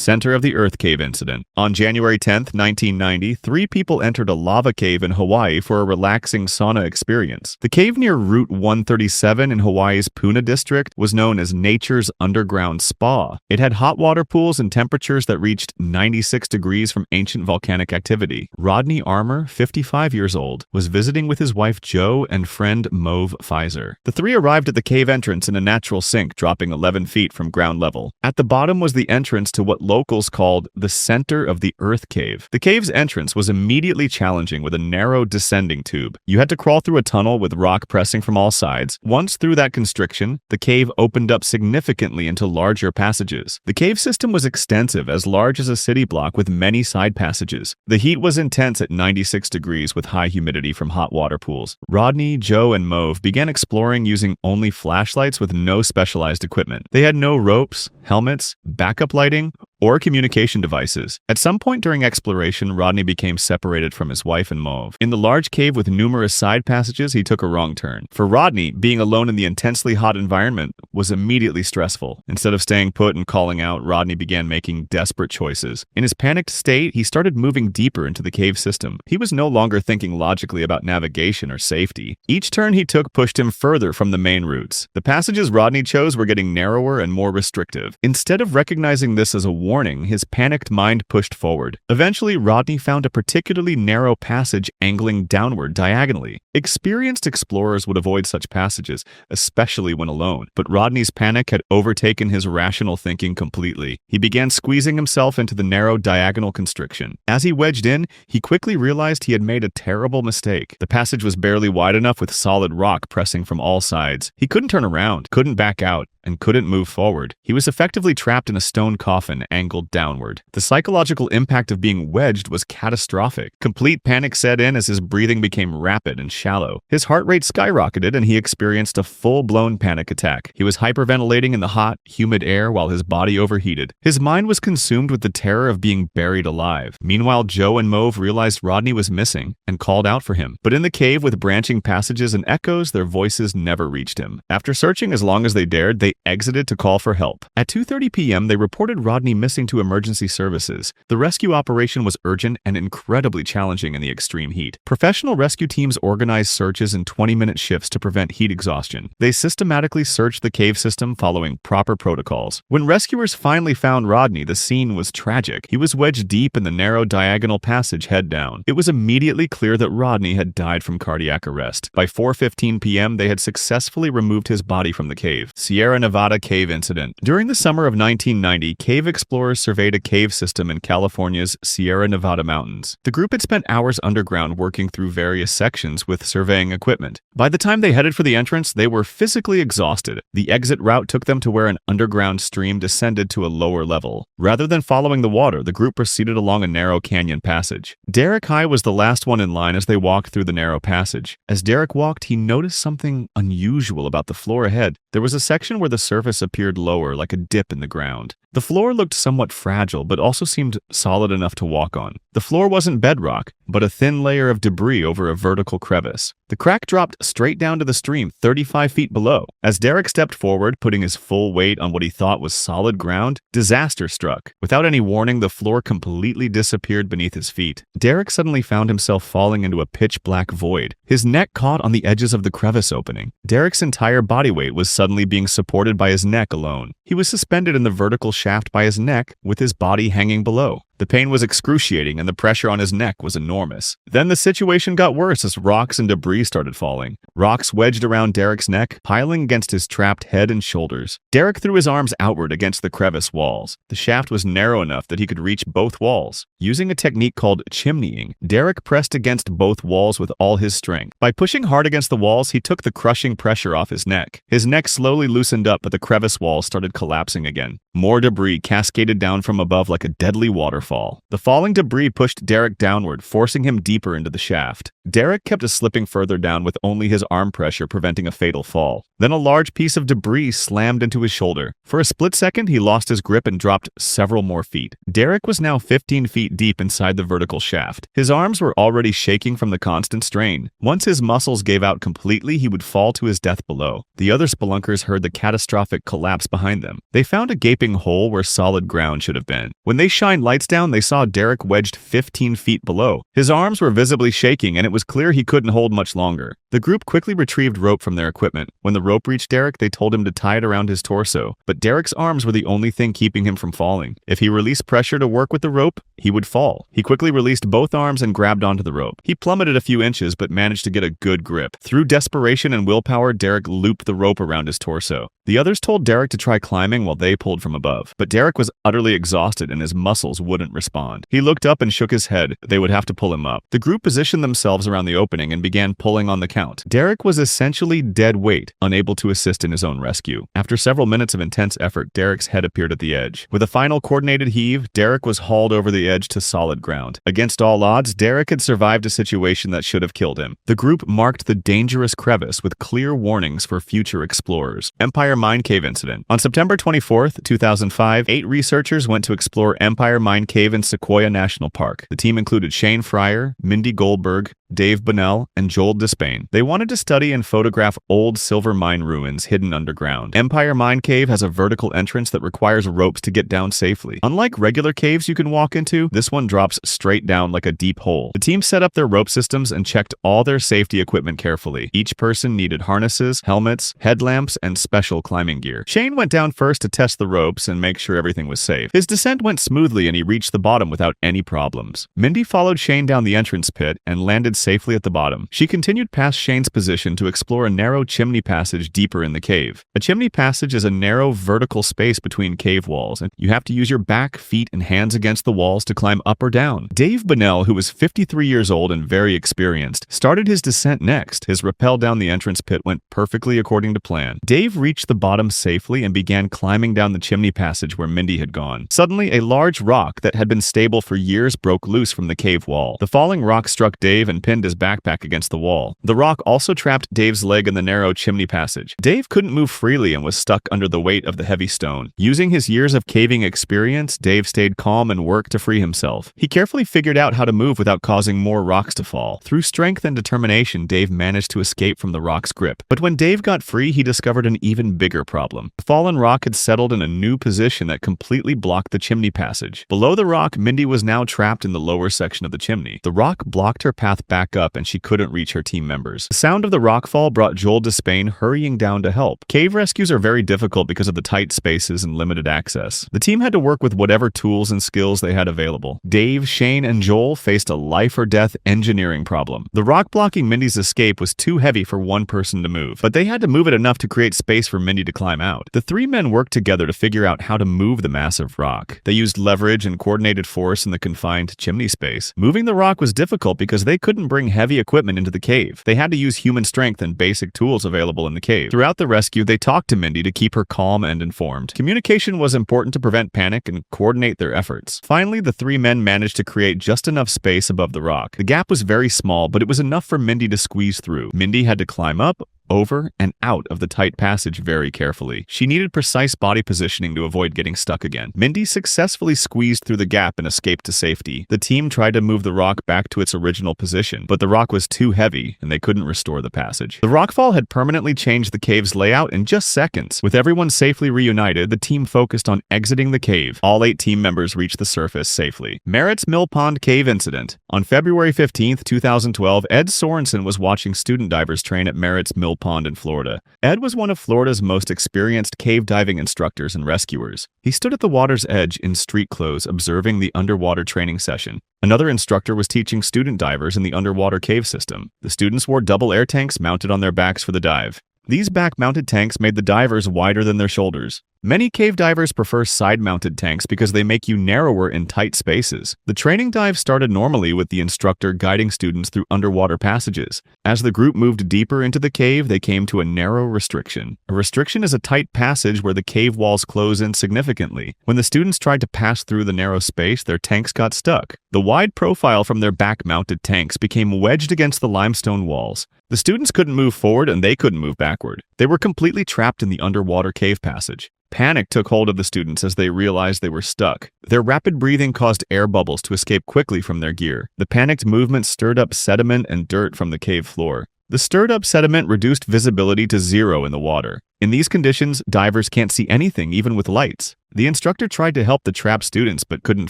Center of the Earth Cave Incident. On January 10, 1990, 3 people entered a lava cave in Hawaii for a relaxing sauna experience. The cave near Route 137 in Hawaii's Puna district was known as Nature's Underground Spa. It had hot water pools and temperatures that reached 96 degrees from ancient volcanic activity. Rodney Armour, 55 years old, was visiting with his wife Jo and friend Mauve Pfizer. The 3 arrived at the cave entrance in a natural sink dropping 11 feet from ground level. At the bottom was the entrance to what locals called the Center of the Earth Cave. The cave's entrance was immediately challenging with a narrow descending tube. You had to crawl through a tunnel with rock pressing from all sides. Once through that constriction, the cave opened up significantly into larger passages. The cave system was extensive, as large as a city block with many side passages. The heat was intense at 96 degrees with high humidity from hot water pools. Rodney, Jo, and Mauve began exploring using only flashlights with no specialized equipment. They had no ropes, helmets, backup lighting, or communication devices. At some point during exploration, Rodney became separated from his wife and Mauve. In the large cave with numerous side passages, he took a wrong turn. For Rodney, being alone in the intensely hot environment was immediately stressful. Instead of staying put and calling out, Rodney began making desperate choices. In his panicked state, he started moving deeper into the cave system. He was no longer thinking logically about navigation or safety. Each turn he took pushed him further from the main routes. The passages Rodney chose were getting narrower and more restrictive. Instead of recognizing this as a warning, his panicked mind pushed forward. Eventually, Rodney found a particularly narrow passage angling downward diagonally. Experienced explorers would avoid such passages, especially when alone, but Rodney's panic had overtaken his rational thinking completely. He began squeezing himself into the narrow diagonal constriction. As he wedged in, he quickly realized he had made a terrible mistake. The passage was barely wide enough with solid rock pressing from all sides. He couldn't turn around, couldn't back out, and couldn't move forward. He was effectively trapped in a stone coffin angled downward. The psychological impact of being wedged was catastrophic. Complete panic set in as his breathing became rapid and shallow. His heart rate skyrocketed and he experienced a full-blown panic attack. He was hyperventilating in the hot, humid air while his body overheated. His mind was consumed with the terror of being buried alive. Meanwhile, Jo and Mauve realized Rodney was missing and called out for him. But in the cave with branching passages and echoes, their voices never reached him. After searching as long as they dared, they exited to call for help. At 2:30 p.m., they reported Rodney missing to emergency services. The rescue operation was urgent and incredibly challenging in the extreme heat. Professional rescue teams organized searches in 20-minute shifts to prevent heat exhaustion. They systematically searched the cave system following proper protocols. When rescuers finally found Rodney, the scene was tragic. He was wedged deep in the narrow diagonal passage head down. It was immediately clear that Rodney had died from cardiac arrest. By 4:15 p.m., they had successfully removed his body from the cave. Sierra Nevada Cave Incident. During the summer of 1990, cave explorers surveyed a cave system in California's Sierra Nevada mountains. The group had spent hours underground working through various sections with surveying equipment. By the time they headed for the entrance, they were physically exhausted. The exit route took them to where an underground stream descended to a lower level. Rather than following the water, the group proceeded along a narrow canyon passage. Derek High was the last one in line as they walked through the narrow passage. As Derek walked, he noticed something unusual about the floor ahead. There was a section where the surface appeared lower, like a dip in the ground. The floor looked somewhat fragile, but also seemed solid enough to walk on. The floor wasn't bedrock, but a thin layer of debris over a vertical crevice. The crack dropped straight down to the stream 35 feet below. As Derek stepped forward, putting his full weight on what he thought was solid ground, disaster struck. Without any warning, the floor completely disappeared beneath his feet. Derek suddenly found himself falling into a pitch-black void. His neck caught on the edges of the crevice opening. Derek's entire body weight was suddenly being supported by his neck alone. He was suspended in the vertical shaft by his neck, with his body hanging below. The pain was excruciating and the pressure on his neck was enormous. Then the situation got worse as rocks and debris started falling. Rocks wedged around Derek's neck, piling against his trapped head and shoulders. Derek threw his arms outward against the crevice walls. The shaft was narrow enough that he could reach both walls. Using a technique called chimneying, Derek pressed against both walls with all his strength. By pushing hard against the walls, he took the crushing pressure off his neck. His neck slowly loosened up, but the crevice walls started collapsing again. More debris cascaded down from above like a deadly waterfall. The falling debris pushed Derek downward, forcing him deeper into the shaft. Derek kept slipping further down with only his arm pressure preventing a fatal fall. Then a large piece of debris slammed into his shoulder. For a split second, he lost his grip and dropped several more feet. Derek was now 15 feet deep inside the vertical shaft. His arms were already shaking from the constant strain. Once his muscles gave out completely, he would fall to his death below. The other spelunkers heard the catastrophic collapse behind them. They found a gaping hole where solid ground should have been. When they shined lights down, they saw Derek wedged 15 feet below. His arms were visibly shaking, and it was clear he couldn't hold much longer. The group quickly retrieved rope from their equipment. When the rope reached Derek, they told him to tie it around his torso, but Derek's arms were the only thing keeping him from falling. If he released pressure to work with the rope, he would fall. He quickly released both arms and grabbed onto the rope. He plummeted a few inches, but managed to get a good grip. Through desperation and willpower, Derek looped the rope around his torso. The others told Derek to try climbing while they pulled from above, but Derek was utterly exhausted and his muscles wouldn't respond. He looked up and shook his head. They would have to pull him up. The group positioned themselves around the opening and began pulling on the count. Derek was essentially dead weight, unable to assist in his own rescue. After several minutes of intense effort, Derek's head appeared at the edge. With a final coordinated heave, Derek was hauled over the edge to solid ground. Against all odds, Derek had survived a situation that should have killed him. The group marked the dangerous crevice with clear warnings for future explorers. Empire Mine Cave Incident. On September 24, 2005, 8 researchers went to explore Empire Mine Cave in Sequoia National Park. The team included Shane Fryer, Mindy Goldberg, Dave Bunnell, and Joel Despain. They wanted to study and photograph old silver mine ruins hidden underground. Empire Mine Cave has a vertical entrance that requires ropes to get down safely. Unlike regular caves you can walk into, this one drops straight down like a deep hole. The team set up their rope systems and checked all their safety equipment carefully. Each person needed harnesses, helmets, headlamps, and special climbing gear. Shane went down first to test the ropes and make sure everything was safe. His descent went smoothly and he reached the bottom without any problems. Mindy followed Shane down the entrance pit and landed safely at the bottom. She continued past Shane's position to explore a narrow chimney passage deeper in the cave. A chimney passage is a narrow vertical space between cave walls, and you have to use your back, feet, and hands against the walls to climb up or down. Dave Bunnell, who was 53 years old and very experienced, started his descent next. His rappel down the entrance pit went perfectly according to plan. Dave reached the bottom safely and began climbing down the chimney passage where Mindy had gone. Suddenly, a large rock that had been stable for years broke loose from the cave wall. The falling rock struck Dave and pinned his backpack against the wall. The rock also trapped Dave's leg in the narrow chimney passage. Dave couldn't move freely and was stuck under the weight of the heavy stone. Using his years of caving experience, Dave stayed calm and worked to free himself. He carefully figured out how to move without causing more rocks to fall. Through strength and determination, Dave managed to escape from the rock's grip. But when Dave got free, he discovered an even bigger problem. The fallen rock had settled in a new position that completely blocked the chimney passage. Below the rock, Mindy was now trapped in the lower section of the chimney. The rock blocked her path back up and she couldn't reach her team members. The sound of the rockfall brought Joel Despain hurrying down to help. Cave rescues are very difficult because of the tight spaces and limited access. The team had to work with whatever tools and skills they had available. Dave, Shane, and Joel faced a life-or-death engineering problem. The rock blocking Mindy's escape was too heavy for one person to move, but they had to move it enough to create space for Mindy to climb out. The 3 men worked together to figure out how to move the massive rock. They used leverage and coordinated force in the confined chimney space. Moving the rock was difficult because they couldn't bring heavy equipment into the cave. They had to use human strength and basic tools available in the cave. Throughout the rescue, they talked to Mindy to keep her calm and informed. Communication was important to prevent panic and coordinate their efforts. Finally, the 3 men managed to create just enough space above the rock. The gap was very small, but it was enough for Mindy to squeeze through. Mindy had to climb up, over, and out of the tight passage very carefully. She needed precise body positioning to avoid getting stuck again. Mindy successfully squeezed through the gap and escaped to safety. The team tried to move the rock back to its original position, but the rock was too heavy and they couldn't restore the passage. The rockfall had permanently changed the cave's layout in just seconds. With everyone safely reunited, the team focused on exiting the cave. All 8 team members reached the surface safely. Merritt's Mill Pond Cave Incident. On February 15, 2012, Ed Sorensen was watching student divers train at Merritt's Mill Pond in Florida. Ed was one of Florida's most experienced cave diving instructors and rescuers. He stood at the water's edge in street clothes observing the underwater training session. Another instructor was teaching student divers in the underwater cave system. The students wore double air tanks mounted on their backs for the dive. These back-mounted tanks made the divers wider than their shoulders. Many cave divers prefer side-mounted tanks because they make you narrower in tight spaces. The training dive started normally with the instructor guiding students through underwater passages. As the group moved deeper into the cave, they came to a narrow restriction. A restriction is a tight passage where the cave walls close in significantly. When the students tried to pass through the narrow space, their tanks got stuck. The wide profile from their back-mounted tanks became wedged against the limestone walls. The students couldn't move forward and they couldn't move backward. They were completely trapped in the underwater cave passage. Panic took hold of the students as they realized they were stuck. Their rapid breathing caused air bubbles to escape quickly from their gear. The panicked movement stirred up sediment and dirt from the cave floor. The stirred-up sediment reduced visibility to 0 in the water. In these conditions, divers can't see anything even with lights. The instructor tried to help the trapped students but couldn't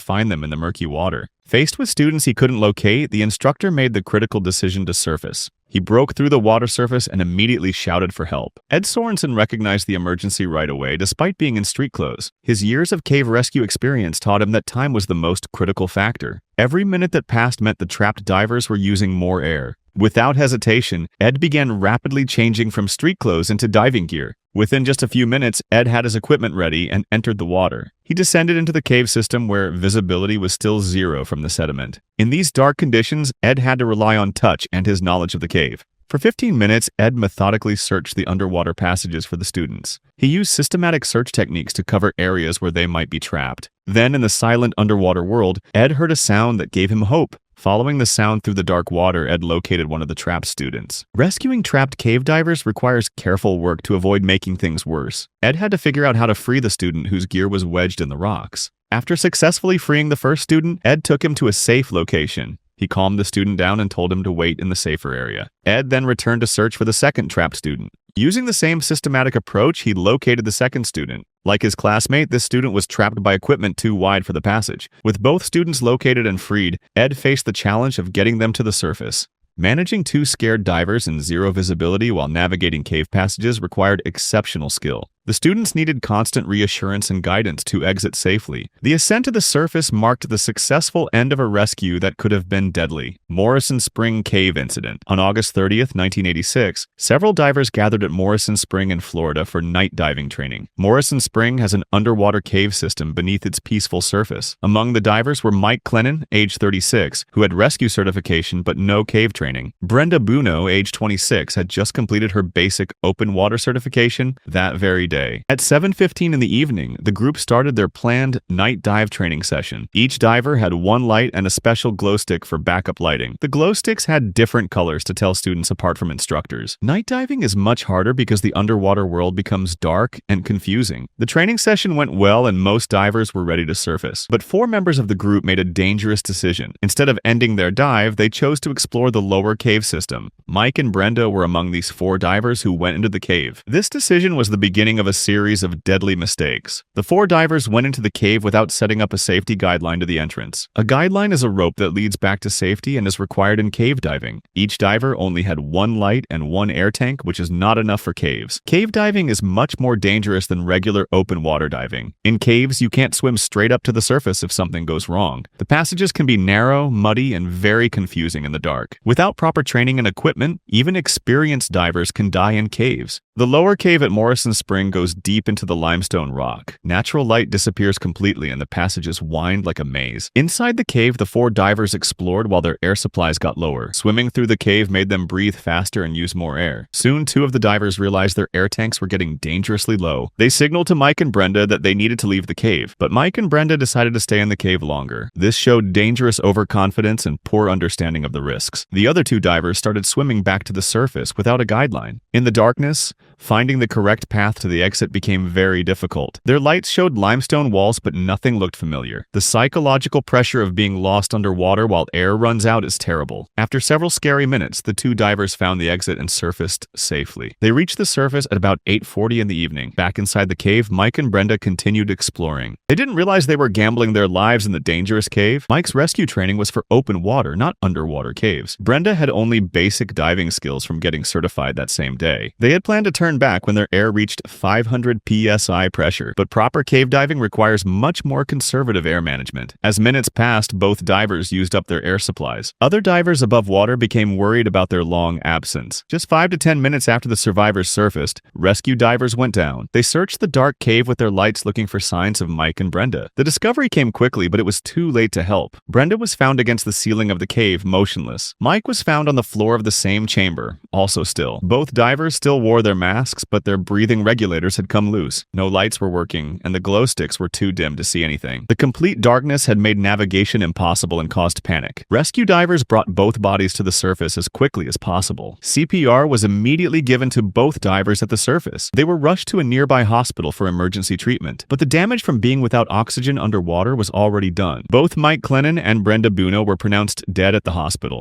find them in the murky water. Faced with students he couldn't locate, the instructor made the critical decision to surface. He broke through the water surface and immediately shouted for help. Ed Sorensen recognized the emergency right away despite being in street clothes. His years of cave rescue experience taught him that time was the most critical factor. Every minute that passed meant the trapped divers were using more air. Without hesitation, Ed began rapidly changing from street clothes into diving gear. Within just a few minutes, Ed had his equipment ready and entered the water. He descended into the cave system where visibility was still 0 from the sediment. In these dark conditions, Ed had to rely on touch and his knowledge of the cave. For 15 minutes, Ed methodically searched the underwater passages for the students. He used systematic search techniques to cover areas where they might be trapped. Then, in the silent underwater world, Ed heard a sound that gave him hope. Following the sound through the dark water, Ed located one of the trapped students. Rescuing trapped cave divers requires careful work to avoid making things worse. Ed had to figure out how to free the student whose gear was wedged in the rocks. After successfully freeing the first student, Ed took him to a safe location. He calmed the student down and told him to wait in the safer area. Ed then returned to search for the second trapped student. Using the same systematic approach, he located the second student. Like his classmate, this student was trapped by equipment too wide for the passage. With both students located and freed, Ed faced the challenge of getting them to the surface. Managing 2 scared divers in 0 visibility while navigating cave passages required exceptional skill. The students needed constant reassurance and guidance to exit safely. The ascent to the surface marked the successful end of a rescue that could have been deadly. Morrison Spring Cave Incident. On August 30th, 1986, several divers gathered at Morrison Spring in Florida for night diving training. Morrison Spring has an underwater cave system beneath its peaceful surface. Among the divers were Mike Clennon, age 36, who had rescue certification but no cave training. Brenda Buno, age 26, had just completed her basic open water certification that very day. At 7:15 in the evening, the group started their planned night dive training session. Each diver had one light and a special glow stick for backup lighting. The glow sticks had different colors to tell students apart from instructors. Night diving is much harder because the underwater world becomes dark and confusing. The training session went well and most divers were ready to surface. But 4 members of the group made a dangerous decision. Instead of ending their dive, they chose to explore the lower cave system. Mike and Brenda were among these 4 divers who went into the cave. This decision was the beginning of a series of deadly mistakes. The 4 divers went into the cave without setting up a safety guideline to the entrance. A guideline is a rope that leads back to safety and is required in cave diving. Each diver only had 1 light and 1 air tank, which is not enough for caves. Cave diving is much more dangerous than regular open water diving. In caves, you can't swim straight up to the surface if something goes wrong. The passages can be narrow, muddy, and very confusing in the dark. Without proper training and equipment, even experienced divers can die in caves. The lower cave at Morrison Spring goes deep into the limestone rock. Natural light disappears completely and the passages wind like a maze. Inside the cave, the 4 divers explored while their air supplies got lower. Swimming through the cave made them breathe faster and use more air. Soon, 2 of the divers realized their air tanks were getting dangerously low. They signaled to Mike and Brenda that they needed to leave the cave, but Mike and Brenda decided to stay in the cave longer. This showed dangerous overconfidence and poor understanding of the risks. The other 2 divers started swimming back to the surface without a guideline. In the darkness, finding the correct path to the exit became very difficult. Their lights showed limestone walls, but nothing looked familiar. The psychological pressure of being lost underwater while air runs out is terrible. After several scary minutes, the 2 divers found the exit and surfaced safely. They reached the surface at about 8:40 in the evening. Back inside the cave, Mike and Brenda continued exploring. They didn't realize they were gambling their lives in the dangerous cave. Mike's rescue training was for open water, not underwater caves. Brenda had only basic diving skills from getting certified that same day. They had planned to turn turn back when their air reached 500 psi pressure, but proper cave diving requires much more conservative air management. As minutes passed, both divers used up their air supplies. Other divers above water became worried about their long absence. Just 5 to 10 minutes after the survivors surfaced, rescue divers went down. They searched the dark cave with their lights looking for signs of Mike and Brenda. The discovery came quickly, but it was too late to help. Brenda was found against the ceiling of the cave, motionless. Mike was found on the floor of the same chamber, also still. Both divers still wore their masks, but their breathing regulators had come loose. No lights were working, and the glow sticks were too dim to see anything. The complete darkness had made navigation impossible and caused panic. Rescue divers brought both bodies to the surface as quickly as possible. CPR was immediately given to both divers at the surface. They were rushed to a nearby hospital for emergency treatment, but the damage from being without oxygen underwater was already done. Both Mike Clennon and Brenda Buno were pronounced dead at the hospital.